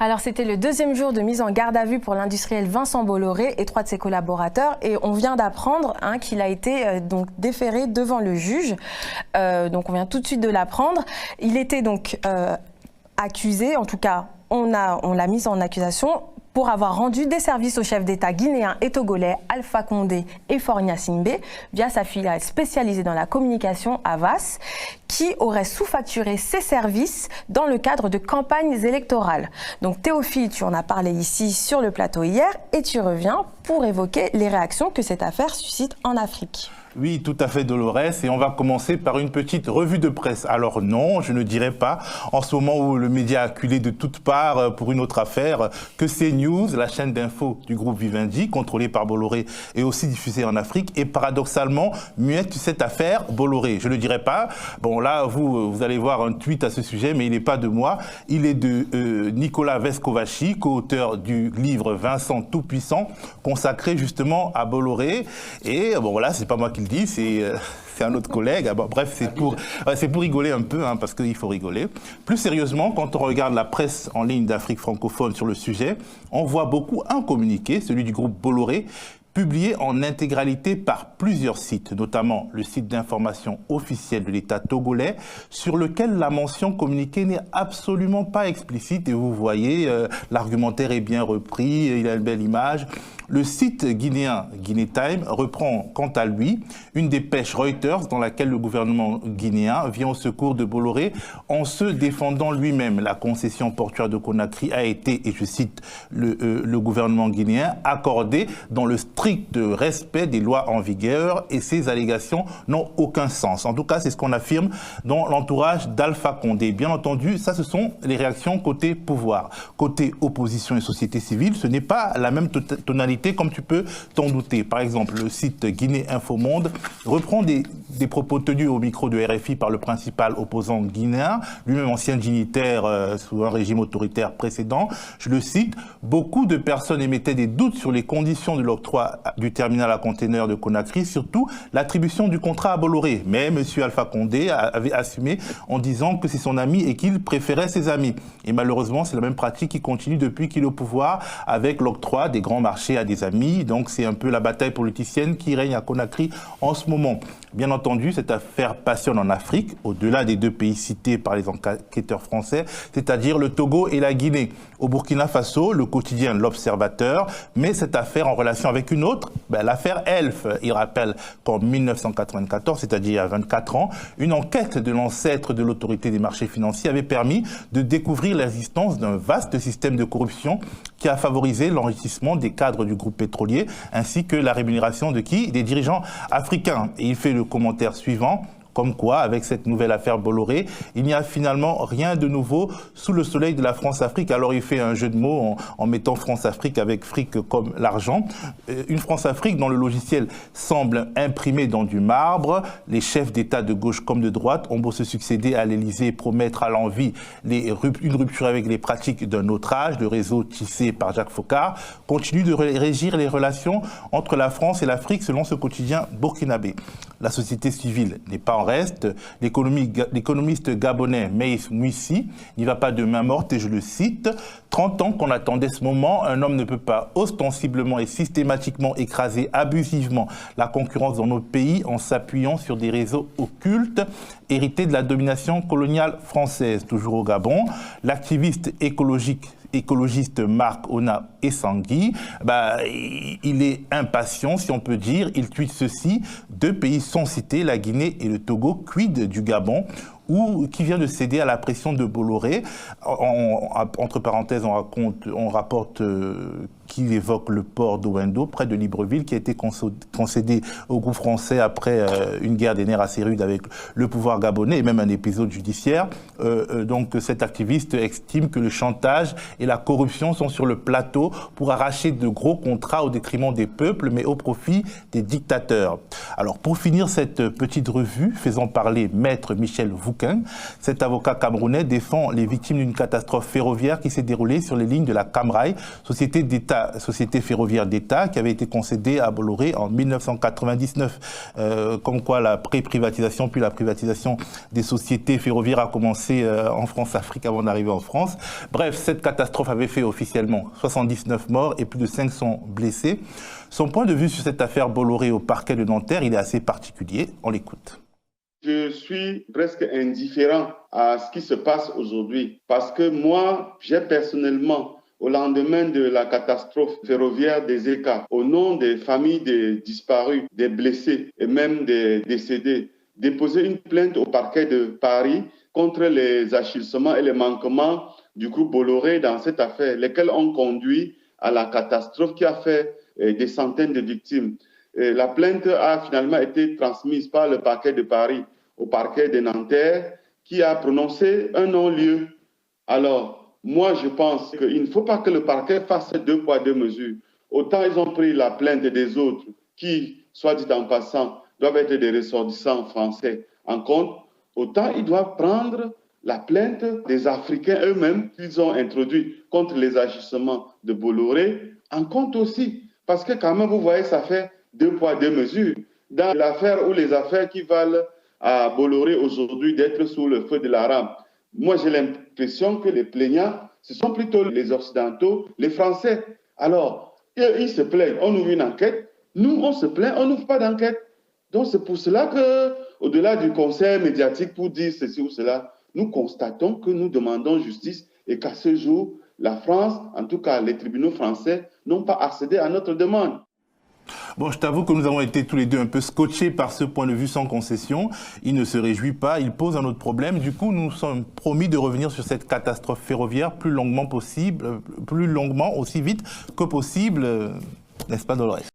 Alors c'était le deuxième jour de mise en garde à vue pour l'industriel Vincent Bolloré et 3 de ses collaborateurs. Et on vient d'apprendre qu'il a été donc déféré devant le juge. Donc on vient tout de suite de l'apprendre. Il était donc accusé, en tout cas on l'a mis en accusation pour avoir rendu des services aux chefs d'État guinéens et togolais Alpha Condé et Faure Gnassingbé via sa filiale spécialisée dans la communication Havas, qui aurait sous-facturé ses services dans le cadre de campagnes électorales. Donc Théophile, tu en as parlé ici sur le plateau hier et tu reviens pour évoquer les réactions que cette affaire suscite en Afrique. Oui, tout à fait, Dolores. Et on va commencer par une petite revue de presse. Alors non, je ne dirais pas, en ce moment où le média a acculé de toutes parts pour une autre affaire, que CNews, la chaîne d'info du groupe Vivendi, contrôlée par Bolloré et aussi diffusée en Afrique, est paradoxalement muette sur cette affaire Bolloré. Je ne le dirais pas. Bon, là, vous allez voir un tweet à ce sujet, mais il n'est pas de moi. Il est de Nicolas Vescovaci, co-auteur du livre Vincent Tout-Puissant, consacré justement à Bolloré. Et bon, voilà, c'est pas moi qui le dit, c'est un autre collègue. Ah bon, bref, c'est pour rigoler un peu, parce qu'il faut rigoler. Plus sérieusement, quand on regarde la presse en ligne d'Afrique francophone sur le sujet, on voit beaucoup un communiqué, celui du groupe Bolloré, publié en intégralité par plusieurs sites, notamment le site d'information officiel de l'État togolais, sur lequel la mention communiquée n'est absolument pas explicite. Et vous voyez, l'argumentaire est bien repris, il a une belle image. Le site guinéen Guinea Time reprend quant à lui une dépêche Reuters dans laquelle le gouvernement guinéen vient au secours de Bolloré en se défendant lui-même. La concession portuaire de Conakry a été, et je cite le gouvernement guinéen, accordée dans le strict respect des lois en vigueur et ces allégations n'ont aucun sens. En tout cas, c'est ce qu'on affirme dans l'entourage d'Alpha Condé. Bien entendu, ça ce sont les réactions côté pouvoir. Côté opposition et société civile, ce n'est pas la même tonalité comme tu peux t'en douter. Par exemple, le site Guinée Info Monde reprend des propos tenus au micro de RFI par le principal opposant guinéen, lui-même ancien dignitaire sous un régime autoritaire précédent. Je le cite, « Beaucoup de personnes émettaient des doutes sur les conditions de l'octroi du terminal à conteneurs de Conakry, surtout l'attribution du contrat à Bolloré. Mais M. Alpha Condé avait assumé en disant que c'est son ami et qu'il préférait ses amis. Et malheureusement, c'est la même pratique qui continue depuis qu'il est au pouvoir avec l'octroi des grands marchés à des amis. Donc c'est un peu la bataille politicienne qui règne à Conakry en ce moment. Bien entendu, cette affaire passionne en Afrique, au-delà des deux pays cités par les enquêteurs français, c'est-à-dire le Togo et la Guinée. Au Burkina Faso, le quotidien L'Observateur met cette affaire en relation avec une autre, l'affaire Elf. Il rappelle qu'en 1994, c'est-à-dire il y a 24 ans, une enquête de l'ancêtre de l'autorité des marchés financiers avait permis de découvrir l'existence d'un vaste système de corruption qui a favorisé l'enrichissement des cadres du groupe pétrolier ainsi que la rémunération de qui? Des dirigeants africains. Et il fait le commentaire suivant. Comme quoi, avec cette nouvelle affaire Bolloré, il n'y a finalement rien de nouveau sous le soleil de la France-Afrique. Alors il fait un jeu de mots en mettant France-Afrique avec fric comme l'argent. Une France-Afrique dont le logiciel semble imprimé dans du marbre. Les chefs d'État de gauche comme de droite ont beau se succéder à l'Élysée et promettre à l'envi une rupture avec les pratiques d'un autre âge. Le réseau tissé par Jacques Faucard continue de régir les relations entre la France et l'Afrique selon ce quotidien burkinabé. La société civile n'est pas en reste. L'économiste gabonais Meïs Mouissi n'y va pas de main morte et je le cite, « 30 ans qu'on attendait ce moment, un homme ne peut pas ostensiblement et systématiquement écraser abusivement la concurrence dans notre pays en s'appuyant sur des réseaux occultes hérités de la domination coloniale française. » Toujours au Gabon, l'activiste écologiste Marc Ona Essangui, il est impatient, si on peut dire. Il tweet ceci, 2 pays sont cités, la Guinée et le Togo, quid du Gabon, qui vient de céder à la pression de Bolloré. Entre parenthèses, on rapporte qu'il évoque le port d'Owendo, près de Libreville, qui a été concédé au groupe français après une guerre des nerfs assez rude avec le pouvoir gabonais et même un épisode judiciaire. Donc cet activiste estime que le chantage et la corruption sont sur le plateau pour arracher de gros contrats au détriment des peuples, mais au profit des dictateurs. Alors pour finir cette petite revue, faisant parler Maître Michel Vouquin, cet avocat camerounais défend les victimes d'une catastrophe ferroviaire qui s'est déroulée sur les lignes de la Camrail, société d'État la société ferroviaire d'État qui avait été concédée à Bolloré en 1999. Comme quoi la pré-privatisation puis la privatisation des sociétés ferroviaires a commencé en France-Afrique avant d'arriver en France. Bref, cette catastrophe avait fait officiellement 79 morts et plus de 500 blessés. Son point de vue sur cette affaire Bolloré au parquet de Nanterre, il est assez particulier. On l'écoute. Je suis presque indifférent à ce qui se passe aujourd'hui parce que moi, j'ai personnellement, au lendemain de la catastrophe ferroviaire des ECA, au nom des familles des disparus, des blessés et même des décédés, déposé une plainte au parquet de Paris contre les agissements et les manquements du groupe Bolloré dans cette affaire, lesquels ont conduit à la catastrophe qui a fait des centaines de victimes. La plainte a finalement été transmise par le parquet de Paris au parquet de Nanterre qui a prononcé un non-lieu. Alors, moi, je pense qu'il ne faut pas que le parquet fasse deux poids, deux mesures. Autant ils ont pris la plainte des autres qui, soit dit en passant, doivent être des ressortissants français en compte, autant ils doivent prendre la plainte des Africains eux-mêmes qu'ils ont introduit contre les agissements de Bolloré en compte aussi. Parce que quand même, vous voyez, ça fait deux poids, deux mesures. Dans l'affaire ou les affaires qui valent à Bolloré aujourd'hui d'être sous le feu de la rame, moi j'ai l'impression que les plaignants, ce sont plutôt les Occidentaux, les Français. Alors, ils se plaignent, on ouvre une enquête, nous on se plaint, on n'ouvre pas d'enquête. Donc c'est pour cela que, au-delà du conseil médiatique pour dire ceci ou cela, nous constatons que nous demandons justice et qu'à ce jour, la France, en tout cas les tribunaux français, n'ont pas accédé à notre demande. Bon, je t'avoue que nous avons été tous les deux un peu scotchés par ce point de vue sans concession. Il ne se réjouit pas, il pose un autre problème. Du coup, nous nous sommes promis de revenir sur cette catastrophe ferroviaire plus longuement, aussi vite que possible. N'est-ce pas, Dolores?